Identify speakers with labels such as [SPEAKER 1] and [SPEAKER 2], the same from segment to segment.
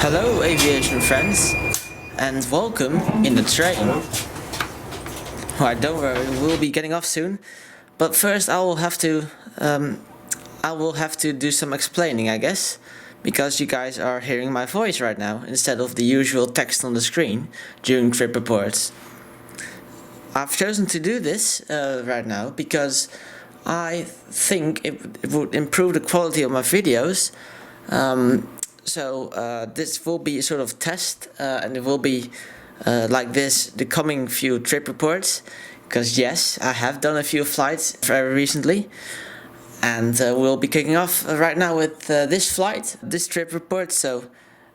[SPEAKER 1] Hello aviation friends, and welcome in the train. Alright, don't worry, we'll be getting off soon. But first I will have to do some explaining, I guess, because you guys are hearing my voice right now instead of the usual text on the screen during trip reports. I've chosen to do this right now because I think it would improve the quality of my videos. So this will be a sort of test, and it will be like this the coming few trip reports, because yes, I have done a few flights very recently, and we'll be kicking off right now with this flight, this trip report. So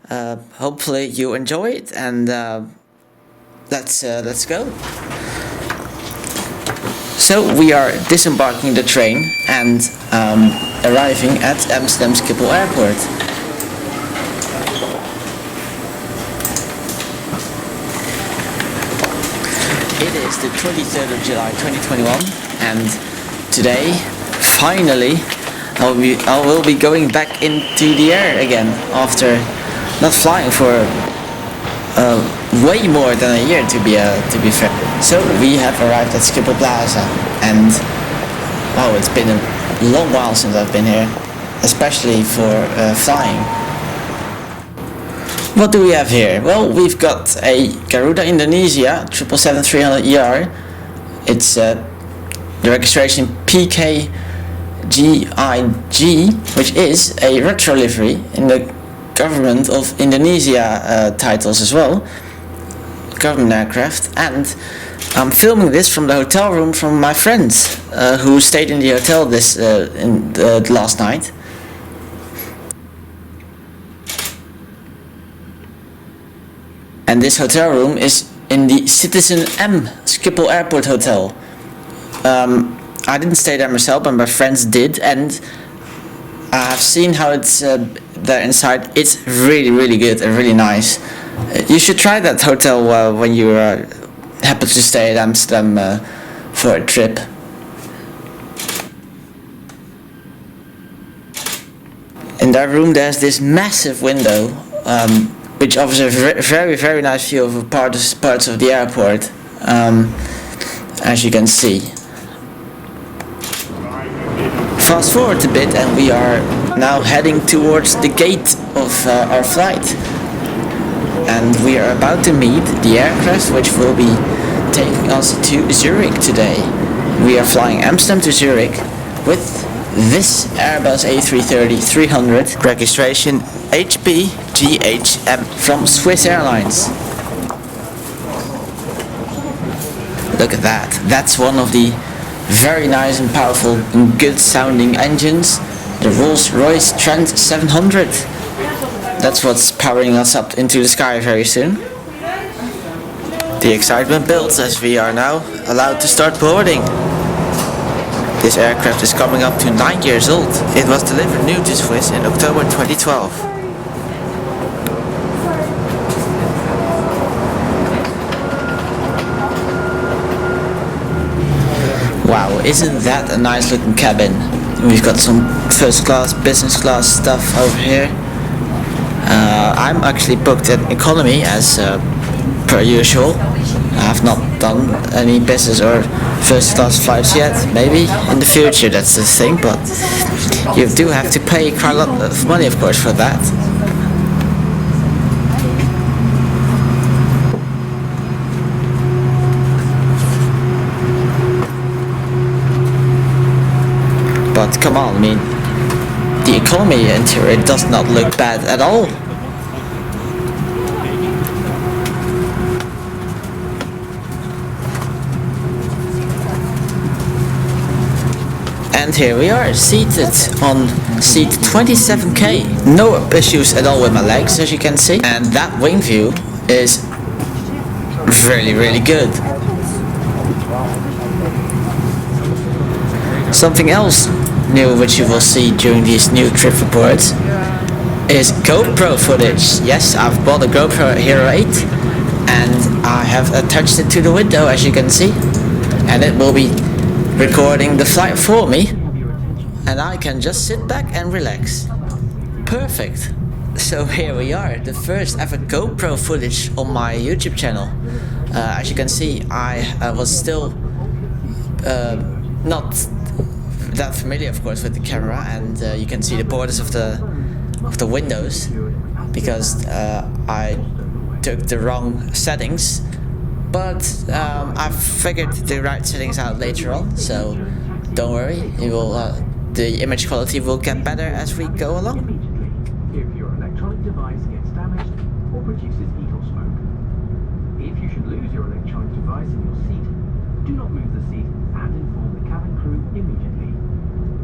[SPEAKER 1] hopefully you enjoy it, and let's go. So we are disembarking the train and arriving at Amsterdam Schiphol Airport. It is the 23rd of July 2021, and today, finally, I will be going back into the air again after not flying for way more than a year, to be fair. So we have arrived at Schiphol Plaza, and wow, it's been a long while since I've been here, especially for flying. What do we have here? Well, we've got a Garuda Indonesia 777-300ER. It's the registration PKGIG, which is a retro livery in the government of Indonesia titles as well, government aircraft. And I'm filming this from the hotel room from my friends who stayed in the hotel this last night. And this hotel room is in the Citizen M Schiphol Airport Hotel. I didn't stay there myself, but my friends did, and I've seen how it's there inside. It's really good and really nice. You should try that hotel when you happen to stay at Amsterdam for a trip. In that room there's this massive window, which offers a very nice view of parts of the airport, as you can see. Fast forward a bit and we are now heading towards the gate of our flight, and we are about to meet the aircraft which will be taking us to Zurich today. We are flying Amsterdam to Zurich with this Airbus A330-300, registration HB-JHM from Swiss Airlines. Look at that, that's one of the very nice and powerful and good sounding engines, the Rolls-Royce Trent 700. That's what's powering us up into the sky very soon. The excitement builds as we are now allowed to start boarding. This aircraft is coming up to 9 years old. It was delivered new to Swiss in October 2012. Wow, isn't that a nice looking cabin? We've got some first class, business class stuff over here. I'm actually booked at economy as per usual. I have not done any business or first class flights yet. Maybe in the future, that's the thing, but you do have to pay quite a lot of money, of course, for that. But come on, I mean, the economy interior does not look bad at all. And here we are, seated on seat 27K. No issues at all with my legs, as you can see. And that wing view is really good. Something else new which you will see during these new trip reports is Gopro footage. Yes, I've bought a GoPro Hero 8 and I have attached it to the window, as you can see, and it will be recording the flight for me, and I can just sit back and relax. Perfect. So here we are, the first ever GoPro footage on my YouTube channel. As you can see, I was still not that familiar, of course, with the camera, and you can see the borders of the windows because I took the wrong settings. But I've figured the right settings out later on, so don't worry. It will, the image quality will get better as we go along.
[SPEAKER 2] If your electronic device gets damaged or produces heat or smoke. If you should lose your electronic device in your seat, do not move the seat and inform the cabin crew immediately.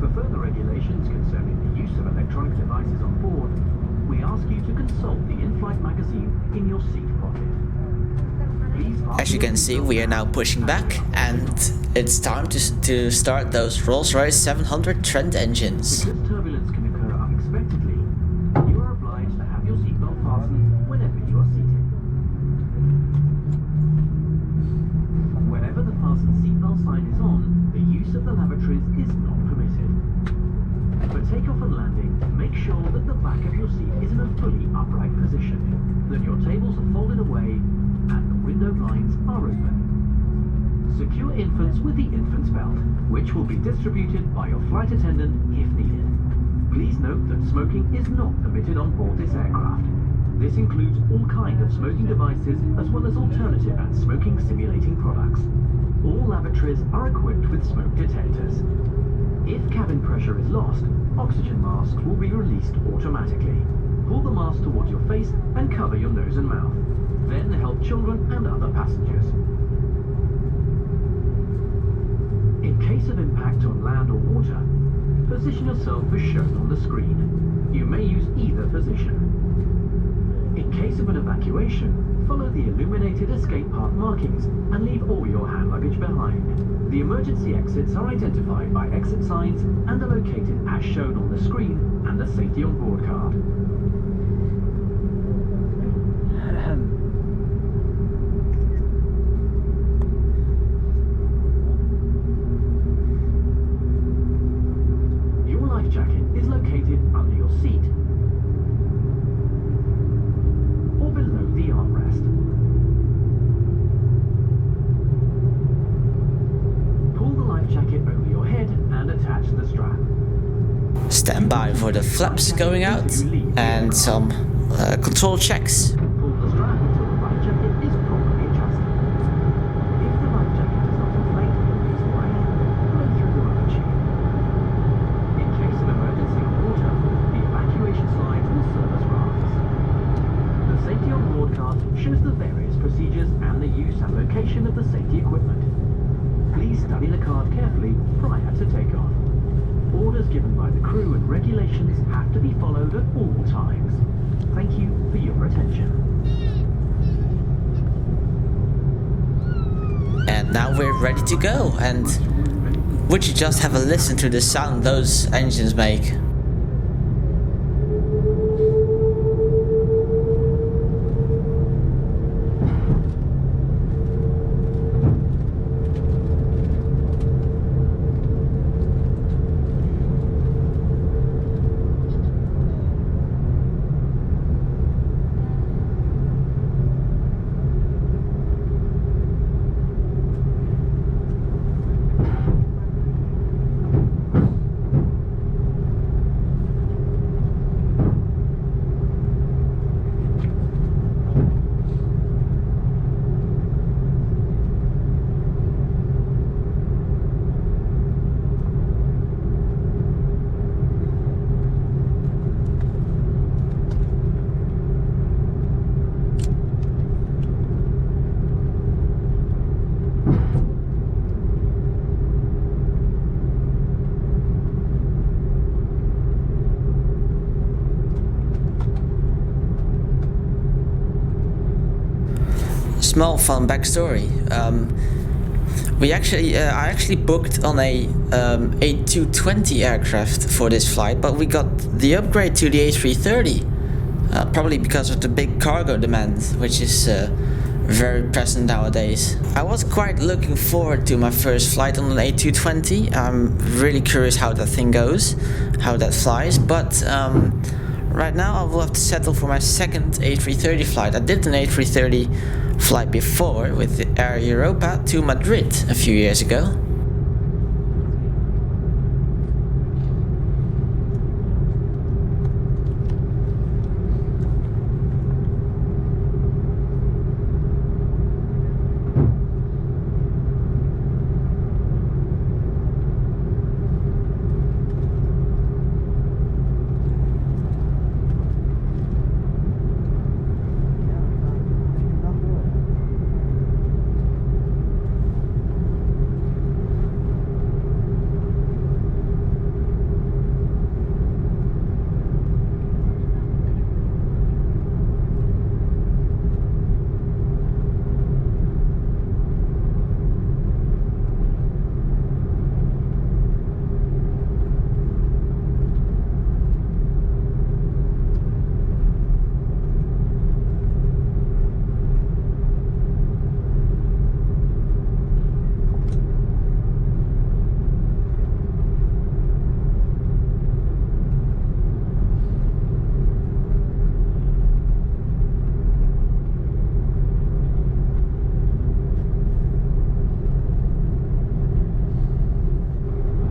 [SPEAKER 2] For further regulations concerning the use of electronic devices on board, we ask you to consult the in-flight magazine in your seat pocket.
[SPEAKER 1] As you can see, we are now pushing back, and it's time to start those Rolls-Royce 700 Trent engines.
[SPEAKER 2] Because turbulence can occur unexpectedly, you are obliged to have your seatbelt fastened whenever you are seated. Whenever the fasten seatbelt sign is on, the use of the lavatories is not permitted. For takeoff and landing, make sure that the back of your seat is in a fully upright position, that your tables are folded away, and the window blinds are open. Secure infants with the infant's belt, which will be distributed by your flight attendant if needed. Please note that smoking is not permitted on board this aircraft. This includes all kinds of smoking devices as well as alternative and smoking simulating products. All lavatories are equipped with smoke detectors. If cabin pressure is lost, oxygen masks will be released automatically. Pull the mask towards your face and cover your nose and mouth. Then help children and other passengers. In case of impact on land or water, position yourself as shown on the screen. You may use either position. In case of an evacuation, follow the illuminated escape path markings and leave all your hand luggage behind. The emergency exits are identified by exit signs and are located as shown on the screen and the safety on board card. Jacket is located under your seat or below the armrest. Pull the life jacket over your head and attach the strap.
[SPEAKER 1] Stand by for the flaps going out and some control checks.
[SPEAKER 2] Pull the strap until the life jacket is properly adjusted. If the life jacket does not inflate or needs more air, blow through the rubber tube. In case of emergency on water, the evacuation slides will serve as rafts. The safety on board card shows the various procedures and the use and location of the safety equipment. Please study the card carefully prior to takeoff. Orders given by the crew and regulations have to be followed at all times. Thank you for your attention.
[SPEAKER 1] And now we're ready to go, and would you just have a listen to the sound those engines make? Small fun backstory. I actually booked on a A220 aircraft for this flight, but we got the upgrade to the A330, probably because of the big cargo demand, which is very present nowadays. I was quite looking forward to my first flight on an A220. I'm really curious how that thing goes, how that flies, but Right now I will have to settle for my second A330 flight. I did an A330 flight before with the Air Europa to Madrid a few years ago.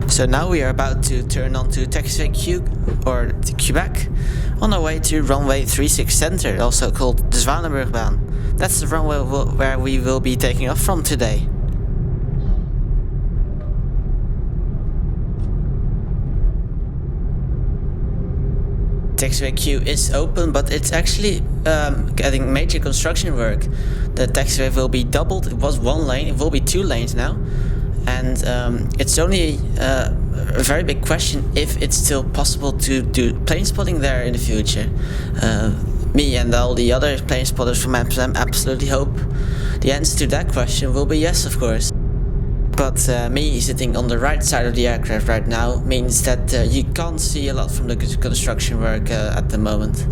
[SPEAKER 1] So now we are about to turn onto taxiway Q or Quebec on our way to runway 36 Center, also called the Zwanenburgbaan. That's the runway where we will be taking off from today. Taxiway Q is open, but it's actually getting major construction work. The taxiway will be doubled. It was one lane, it will be 2 lanes now. And it's only a very big question if it's still possible to do plane spotting there in the future. Me and all the other plane spotters from Amsterdam absolutely hope the answer to that question will be yes, of course. But me sitting on the right side of the aircraft right now means that you can't see a lot from the construction work at the moment.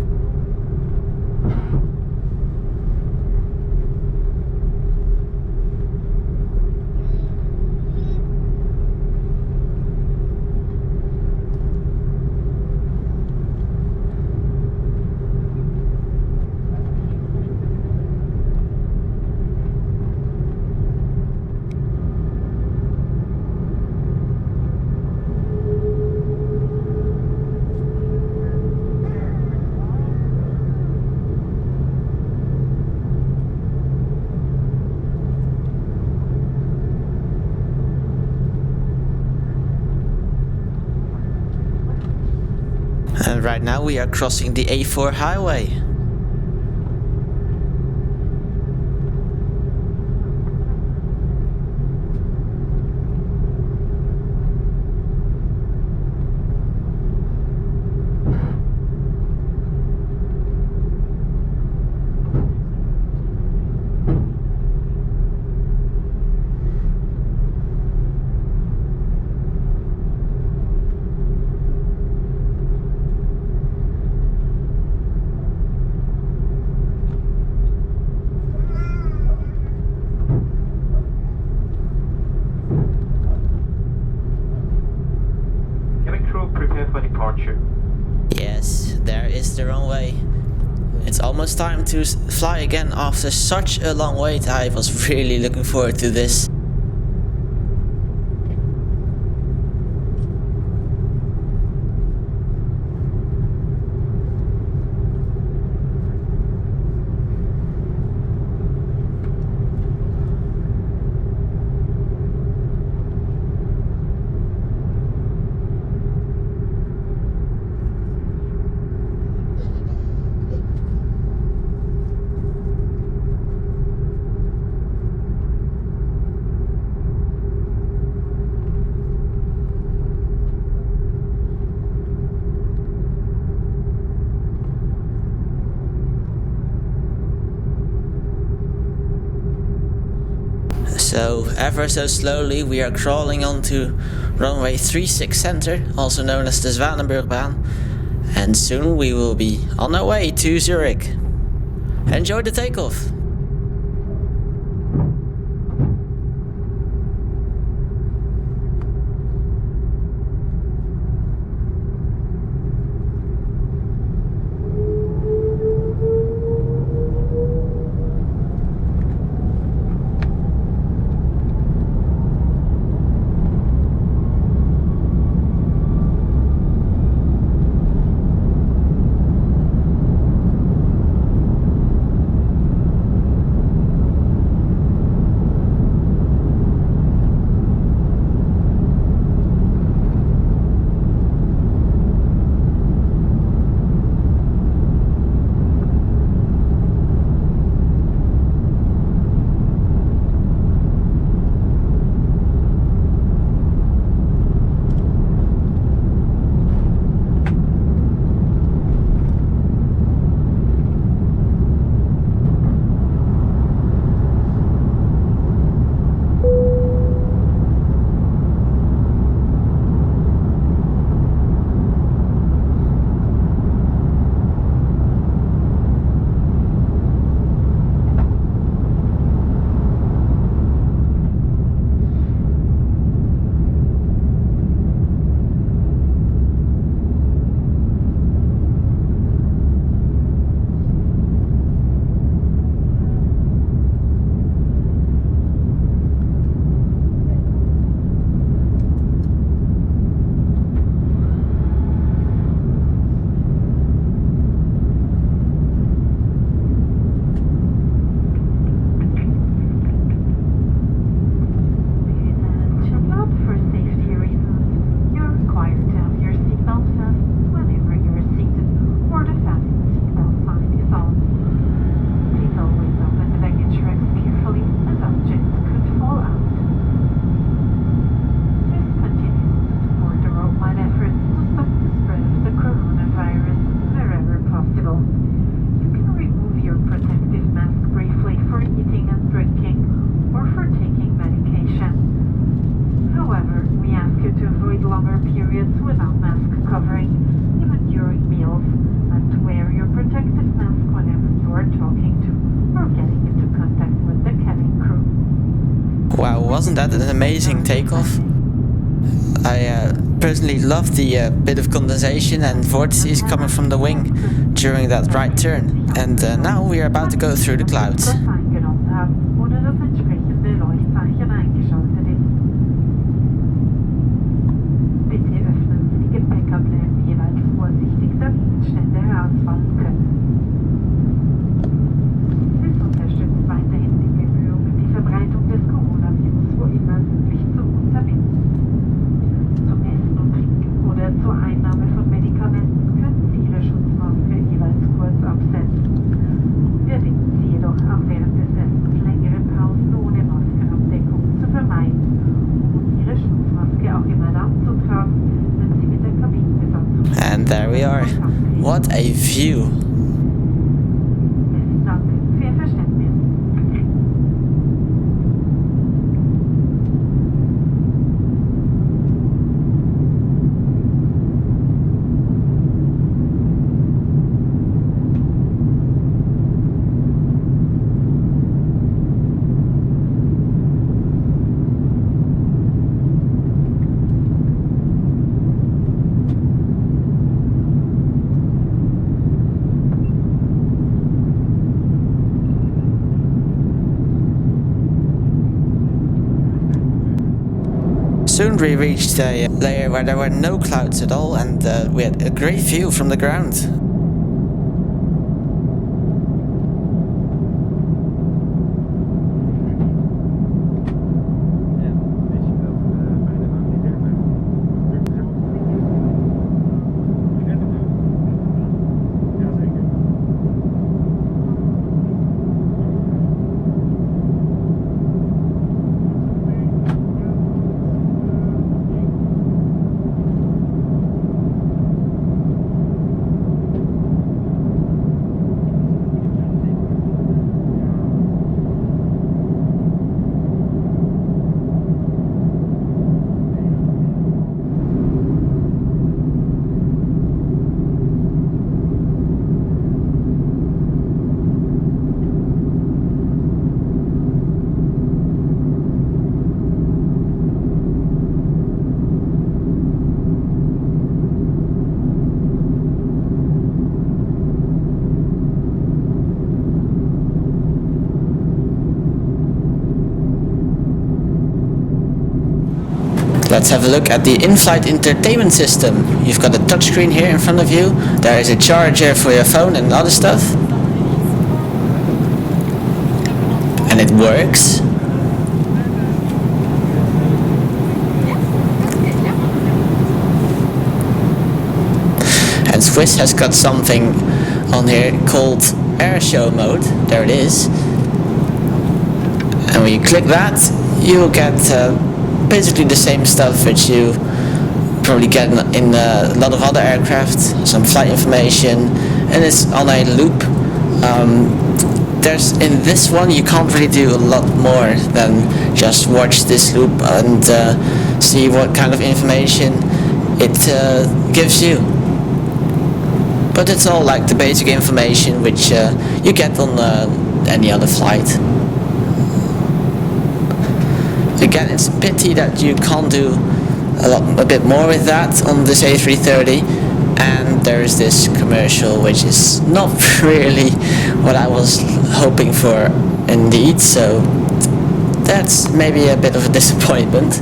[SPEAKER 1] And right now we are crossing the A4 highway. Yes, there is the runway. It's almost time to fly again after such a long wait. I was really looking forward to this. So ever so slowly we are crawling onto runway 36 Center, also known as the Zwanenburgbaan, and soon we will be on our way to Zurich. Enjoy the takeoff! Wow, wasn't that an amazing takeoff? I personally loved the bit of condensation and vortices coming from the wing during that right turn. And now we are about to go through the clouds. And there we are. What a view! Soon we reached a layer where there were no clouds at all, and we had a great view from the ground. Let's have a look at the in-flight entertainment system. You've got a touchscreen here in front of you. There is a charger for your phone and other stuff. And it works. And Swiss has got something on here called Airshow Mode. There it is. And when you click that, you'll get basically the same stuff which you probably get in a lot of other aircraft, some flight information, and it's on a loop. There's in this one you can't really do a lot more than just watch this loop and see what kind of information it gives you. But it's all like the basic information which you get on any other flight. Again, it's a pity that you can't do a bit more with that on this A330, and there's this commercial which is not really what I was hoping for indeed, so that's maybe a bit of a disappointment.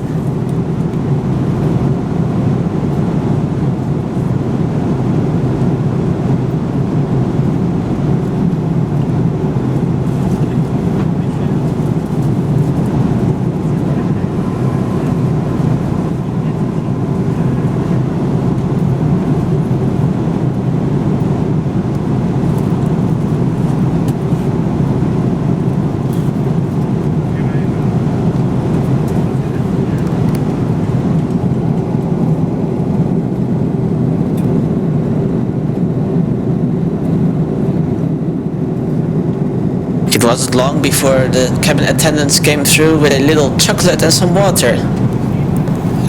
[SPEAKER 1] It wasn't long before the cabin attendants came through with a little chocolate and some water.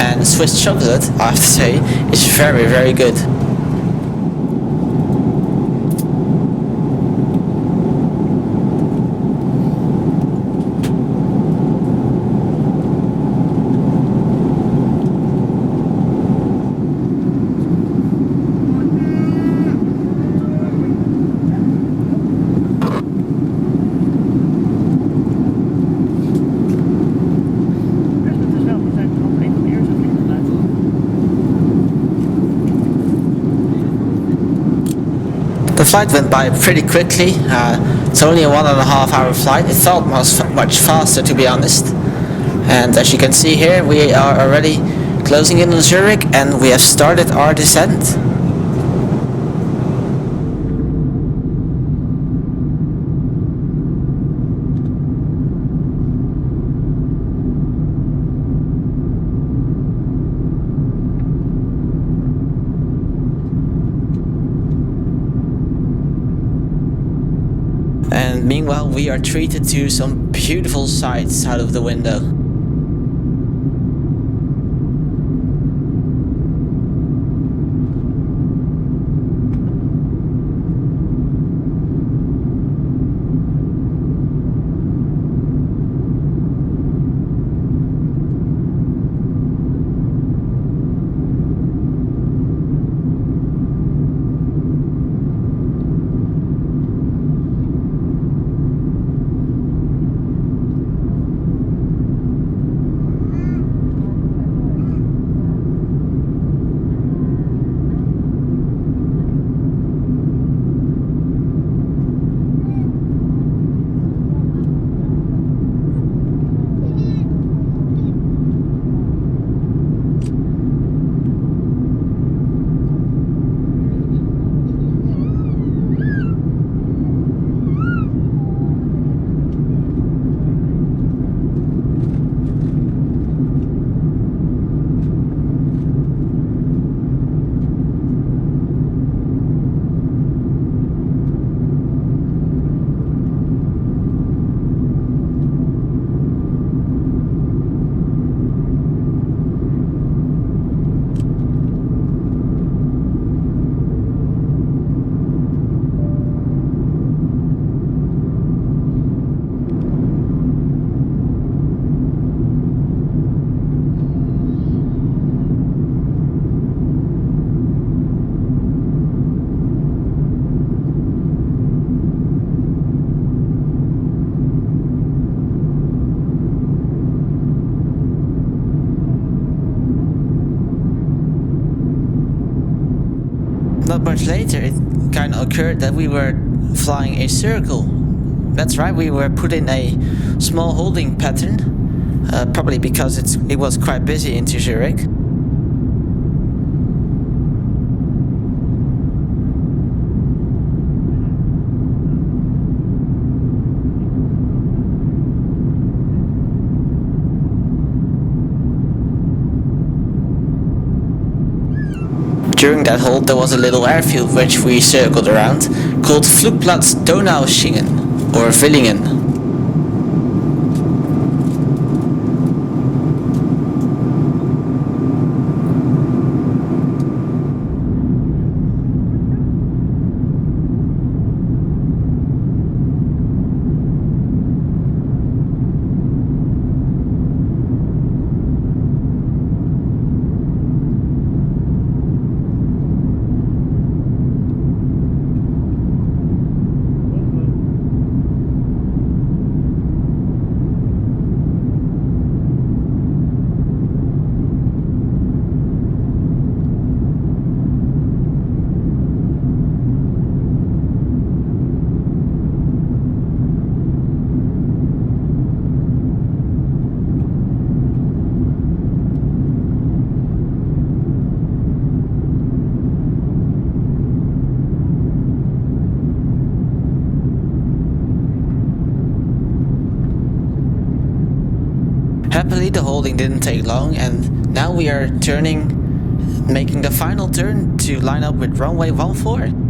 [SPEAKER 1] And Swiss chocolate, I have to say, is very, very good. The flight went by pretty quickly. It's only a 1.5 hour flight. It felt much faster, to be honest. And as you can see here, we are already closing in on Zurich and we have started our descent. And meanwhile, we are treated to some beautiful sights out of the window. Not much later, it kind of occurred that we were flying a circle. That's right, we were put in a small holding pattern, probably because it was quite busy into Zurich. During that hold there was a little airfield which we circled around, called Flugplatz Donaueschingen, or Villingen. Happily the holding didn't take long and now we are making the final turn to line up with runway 14.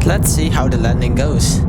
[SPEAKER 1] Let's see how the landing goes.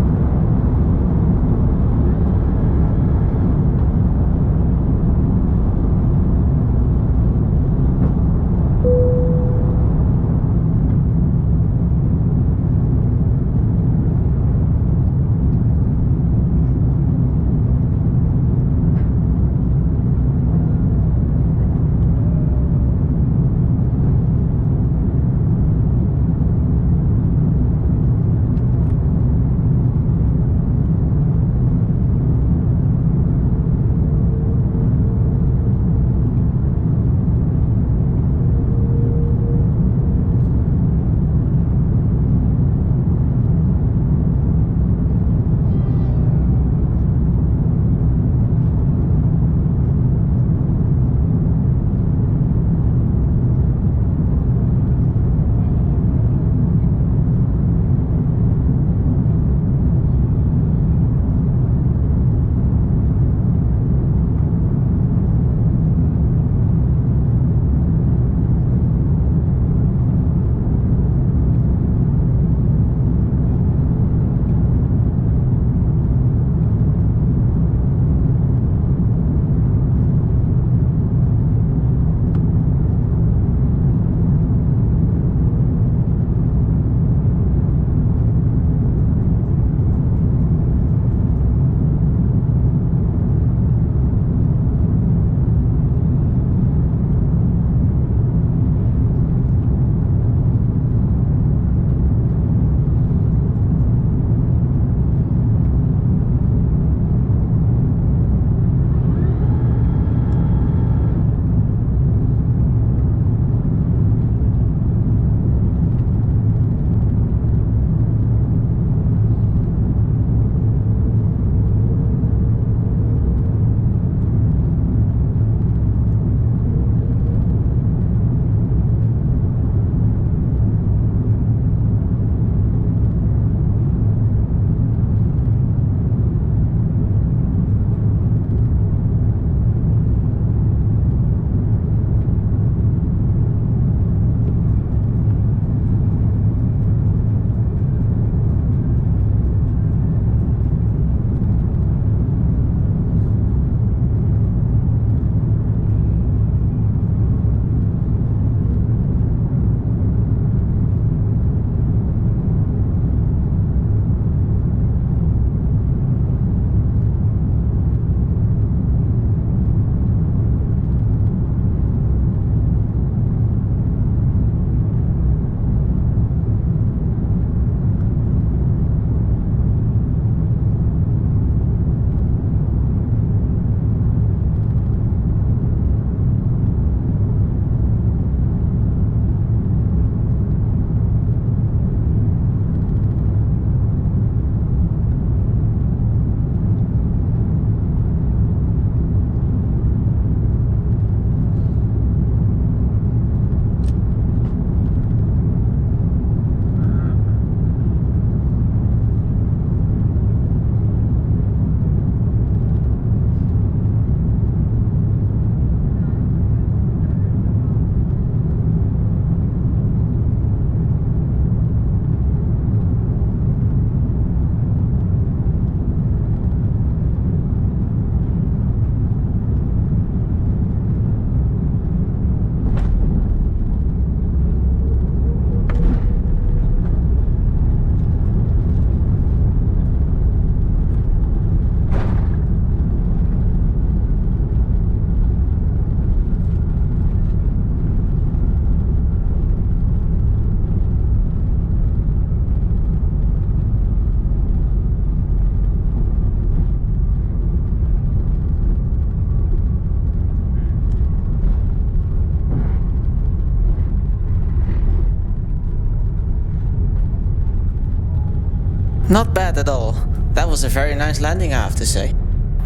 [SPEAKER 1] Not bad at all. That was a very nice landing, I have to say.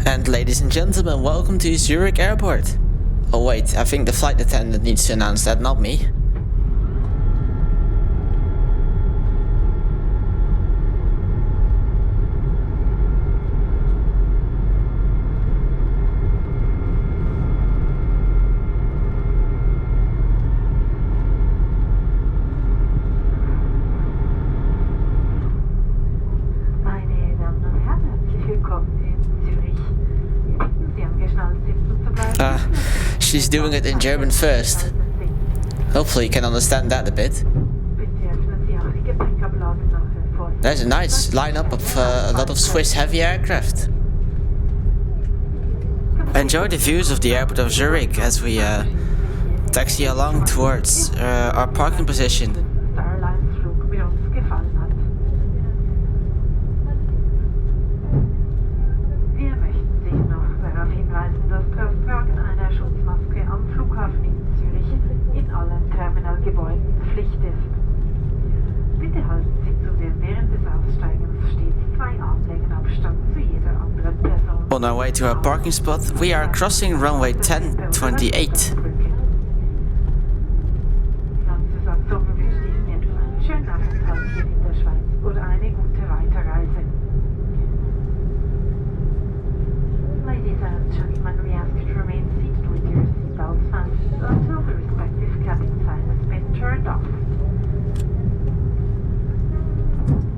[SPEAKER 1] And ladies and gentlemen, welcome to Zurich Airport. Oh wait, I think the flight attendant needs to announce that, not me. She's doing it in German first. Hopefully you can understand that a bit. There's a nice lineup of a lot of Swiss heavy aircraft. Enjoy the views of the airport of Zurich as we taxi along towards our parking position. On our way to our parking spot, we are crossing runway 1028.
[SPEAKER 3] Ladies and gentlemen, we ask you to remain seated with your seatbelts fastened until the respective cabin sign has been turned off.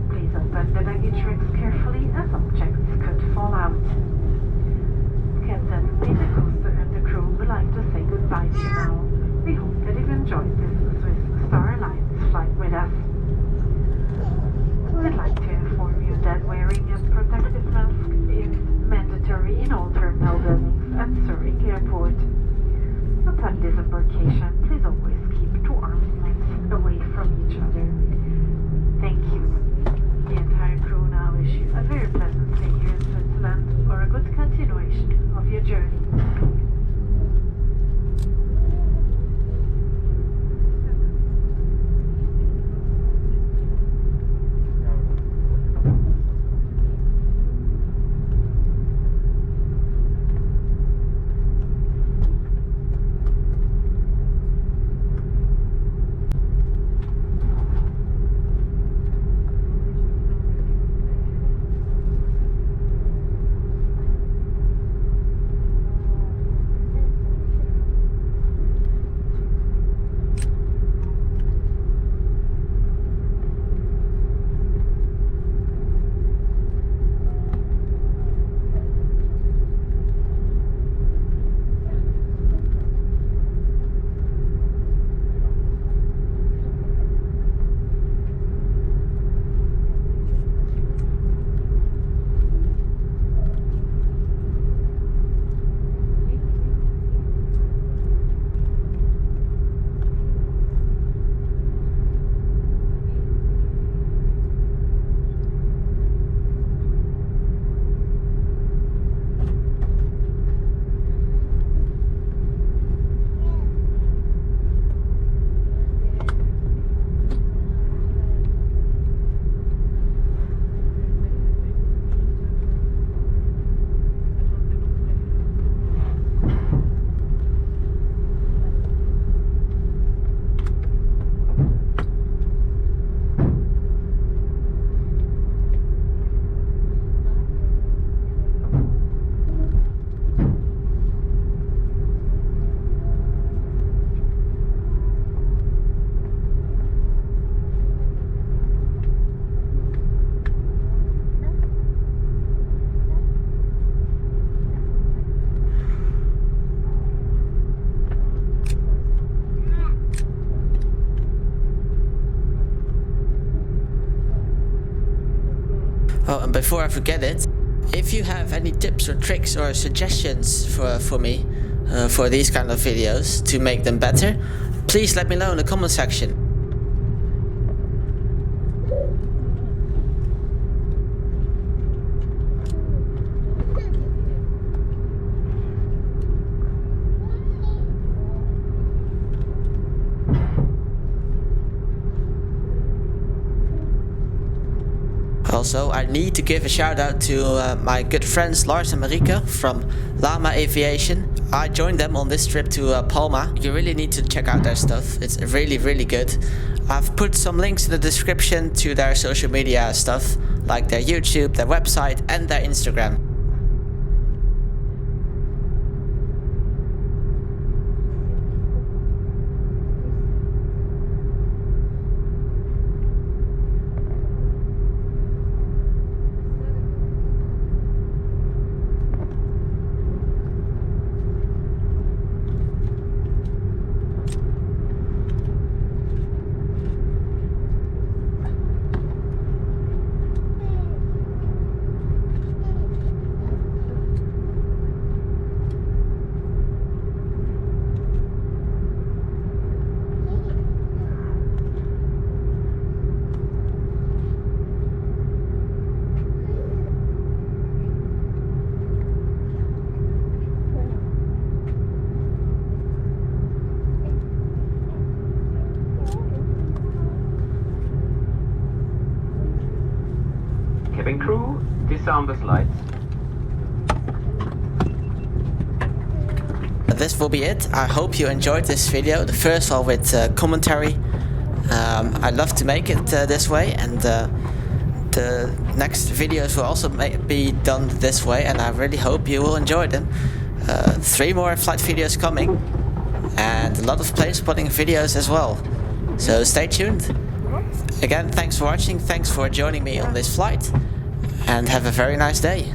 [SPEAKER 3] Please open the baggage racks carefully as objects could fall out. Captain, the coaster and the crew would like to say goodbye to you now. We hope that you've enjoyed this Swiss Star Alliance flight with us. We'd like to inform you that wearing a protective mask is mandatory in all terminal buildings at Zurich Airport. Upon disembarkation, please always keep 2 arms length away from each other. Thank you. The entire crew now wish you a very pleasant stay here in Switzerland or a good continuation of your journey.
[SPEAKER 1] Oh, and before I forget it, if you have any tips or tricks or suggestions for me for these kind of videos to make them better, please let me know in the comment section. also, I need to give a shout out to my good friends Lars and Marika from Lama Aviation. I joined them on this trip to Palma. You really need to check out their stuff. It's really, really good. I've put some links in the description to their social media stuff, like their YouTube, their website and their Instagram.
[SPEAKER 2] Cabin crew, disarm the slides.
[SPEAKER 1] This will be it. I hope you enjoyed this video, the first one with commentary. I'd love to make it this way, and the next videos will also be done this way, and I really hope you will enjoy them. 3 more flight videos coming, and a lot of plane spotting videos as well. So stay tuned. Again, thanks for watching, thanks for joining me on this flight, and have a very nice day.